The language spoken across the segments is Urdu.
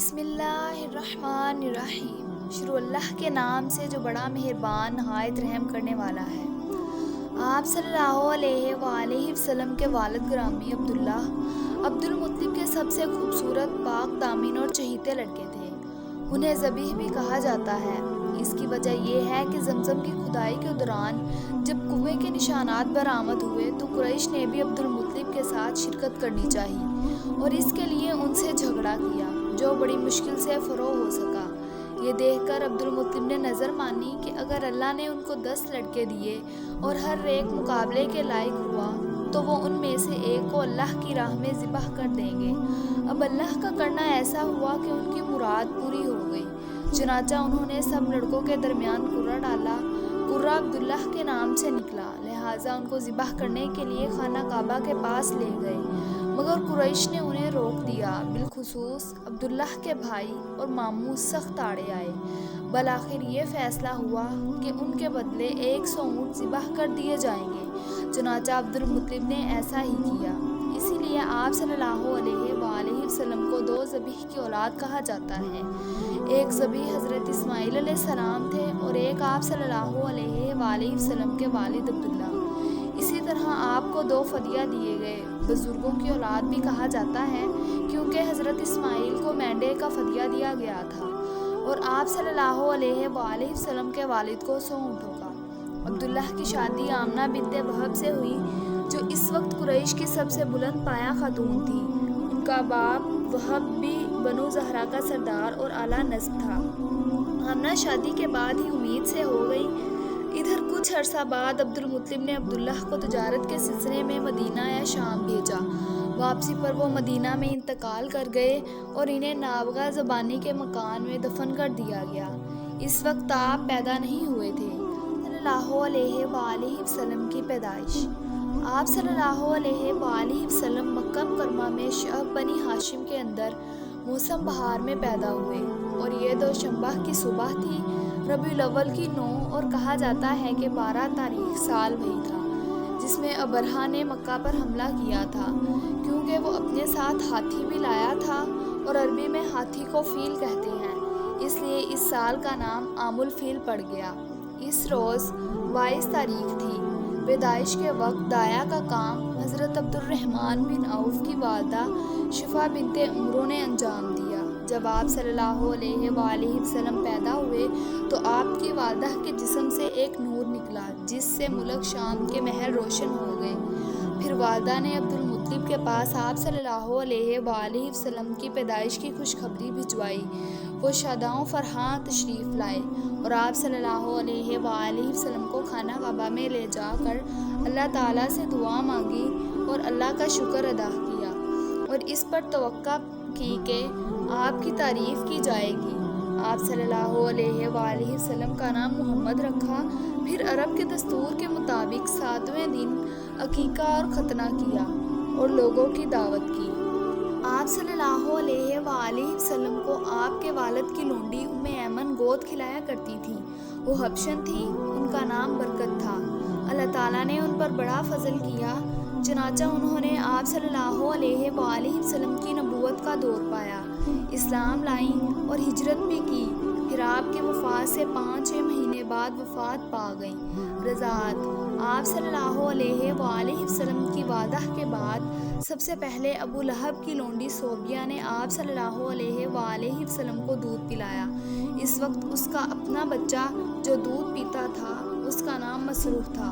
بسم اللہ الرحمن الرحیم۔ شروع اللہ کے نام سے جو بڑا مہربان نہایت رحم کرنے والا ہے۔ آپ صلی اللہ علیہ وآلہ وسلم کے والد گرامی عبداللہ عبد المطلب کے سب سے خوبصورت پاک دامن اور چہیتے لڑکے تھے۔ انہیں ذبیح بھی کہا جاتا ہے۔ اس کی وجہ یہ ہے کہ زمزم کی کھدائی کے دوران جب کنویں کے نشانات برآمد ہوئے تو قریش نے بھی عبد المطلب کے ساتھ شرکت کرنی چاہی اور اس کے لیے ان سے جھگڑا کیا، جو بڑی مشکل سے فروغ ہو سکا۔ یہ دیکھ کر عبد المطلب نے نظر مانی کہ اگر اللہ نے ان کو 10 لڑکے دیے اور ہر ایک مقابلے کے لائق ہوا تو وہ ان میں سے ایک کو اللہ کی راہ میں ذبح کر دیں گے۔ اب اللہ کا کرنا ایسا ہوا کہ ان کی مراد پوری ہو گئی۔ چنانچہ انہوں نے سب لڑکوں کے درمیان قرہ ڈالا۔ قرہ عبداللہ کے نام سے نکلا، لہٰذا ان کو ذبح کرنے کے لیے خانہ کعبہ کے پاس لے گئے، مگر قریش نے انہیں روک دیا۔ بالخصوص عبداللہ کے بھائی اور ماموں سخت آڑے آئے۔ بالآخر یہ فیصلہ ہوا کہ ان کے بدلے 100 اونٹ ذبح کر دیے جائیں گے۔ چنانچہ عبد المطلب نے ایسا ہی کیا۔ اسی لیے آپ صلی اللہ علیہ وآلہ وسلم کو 2 ذبیح کی اولاد کہا جاتا ہے۔ ایک ذبیح حضرت اسماعیل علیہ السلام تھے اور ایک آپ صلی اللہ علیہ وآلہ وسلم کے والد عبداللہ۔ اسی طرح آپ کو 2 فدیہ دیے گئے۔ بزرگوں کی اولاد بھی کہا جاتا ہے کیونکہ حضرت اسماعیل کو مینڈے کا فدیہ دیا گیا تھا اور آپ صلی اللہ علیہ وآلہ وسلم کے والد کو 100 اونٹوں کا۔ عبداللہ کی شادی آمنہ بنت وہب سے ہوئی، جو اس وقت قریش کی سب سے بلند پایہ خاتون تھی۔ ان کا باپ وہب بھی بنو زہرہ کا سردار اور اعلیٰ نسب تھا۔ آمنہ شادی کے بعد ہی امید سے ہو گئی۔ ادھر کچھ عرصہ بعد عبد المطلب نے عبداللہ کو تجارت کے سلسلے میں مدینہ یا شام بھیجا۔ واپسی پر وہ مدینہ میں انتقال کر گئے اور انہیں نابغہ زبانی کے مکان میں دفن کر دیا گیا۔ اس وقت آپ پیدا نہیں ہوئے تھے۔ صلی اللہ علیہ وآلہ وسلم کی پیدائش۔ آپ صلی اللہ علیہ وآلہ وسلم مکہ مکرمہ میں شعب بنی ہاشم کے اندر موسم بہار میں پیدا ہوئے اور یہ دوشنبہ کی صبح تھی، ربیع الاول کی 9، اور کہا جاتا ہے کہ 12 تاریخ سال وہی تھا جس میں ابرہہ نے مکہ پر حملہ کیا تھا، کیونکہ وہ اپنے ساتھ ہاتھی بھی لایا تھا اور عربی میں ہاتھی کو فیل کہتے ہیں، اس لیے اس سال کا نام عام الفیل پڑ گیا۔ اس روز 22 تاریخ تھی۔ پیدائش کے وقت دایا کا کام حضرت عبد الرحمن بن عوف کی والدہ شفا بنت عمرو نے انجام دیا۔ جب آپ صلی اللہ علیہ وآلہ وسلم پیدا ہوئے تو آپ کی والدہ کے جسم سے ایک نور نکلا جس سے ملک شام کے محل روشن ہو گئے۔ پھر والدہ نے عبد المطلب کے پاس آپ صلی اللہ علیہ وآلہ وسلم کی پیدائش کی خوشخبری بھجوائی۔ وہ شاداں فرحاں تشریف لائے اور آپ صلی اللہ علیہ وآلہ وسلم کو خانہ کعبہ میں لے جا کر اللہ تعالیٰ سے دعا مانگی اور اللہ کا شکر ادا کیا اور اس پر توقع کی کہ آپ کی تعریف کی جائے گی۔ آپ صلی اللہ علیہ وآلہ وسلم کا نام محمد رکھا۔ پھر عرب کے دستور کے مطابق 7ویں دن عقیقہ اور ختنہ کیا اور لوگوں کی دعوت کی۔ آپ صلی اللہ علیہ وآلہ وسلم کو آپ کے والد کی لونڈی ام ایمن گود کھلایا کرتی تھی۔ وہ حبشن تھی، ان کا نام برکت تھا۔ اللہ تعالیٰ نے ان پر بڑا فضل کیا، چنانچہ انہوں نے آپ صلی اللہ علیہ وآلہ وسلم کی نبوت کا دور پایا، اسلام لائیں اور ہجرت بھی کی۔ پھر آپ کی وفات سے 5-6 مہینے بعد وفات پا گئیں۔ رضاعت۔ آپ صلی اللہ علیہ وآلہ وسلم کی والدہ کے بعد سب سے پہلے ابو لہب کی لونڈی صوبیہ نے آپ صلی اللہ علیہ وآلہ وسلم کو دودھ پلایا۔ اس وقت اس کا اپنا بچہ جو دودھ پیتا تھا اس کا نام مسروح تھا۔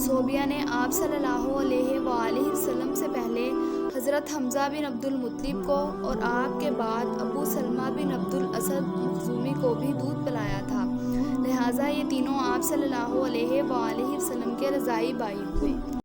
صوبیہ نے آپ صلی اللہ علیہ وآلہ وسلم سے پہلے حضرت حمزہ بن عبد المطلب کو اور آپ کے بعد ابو سلمہ بن عبد الاسد مخزومی کو بھی دودھ پلایا تھا، لہٰذا یہ تینوں آپ صلی اللہ علیہ وآلہ وسلم کے رضاعی بھائی ہوئے۔